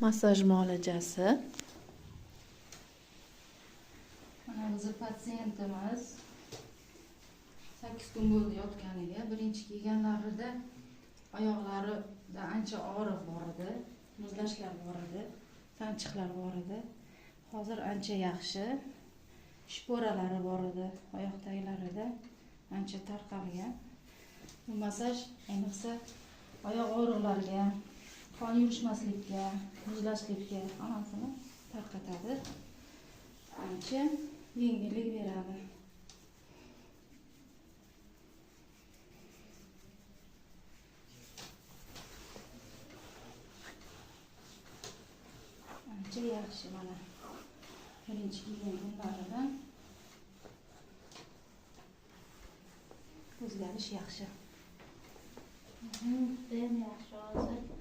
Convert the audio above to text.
Massaj muolajasi. Mana bizni patsientimiz 8 kun bo'ldi yotganiga. Birinchi kelganlarida oyoqlarida ancha og'riq bor edi, muzlashlar bor edi, sanchiqlar bor edi. Hozir ancha yaxshi. Shporalari bor edi, oyoq taglarida ancha tarqalgan. Bu massaj ayniqsa oyoq og'riqlariga, qon yurishmaslikka, muzlashlikka hammasini tarqatadi. Ancha yengillik beradi. Ancha yaxshi mana. Birinchi kelgan kunlaridan o'zgarish yaxshi. Judayam yaxshi hozir.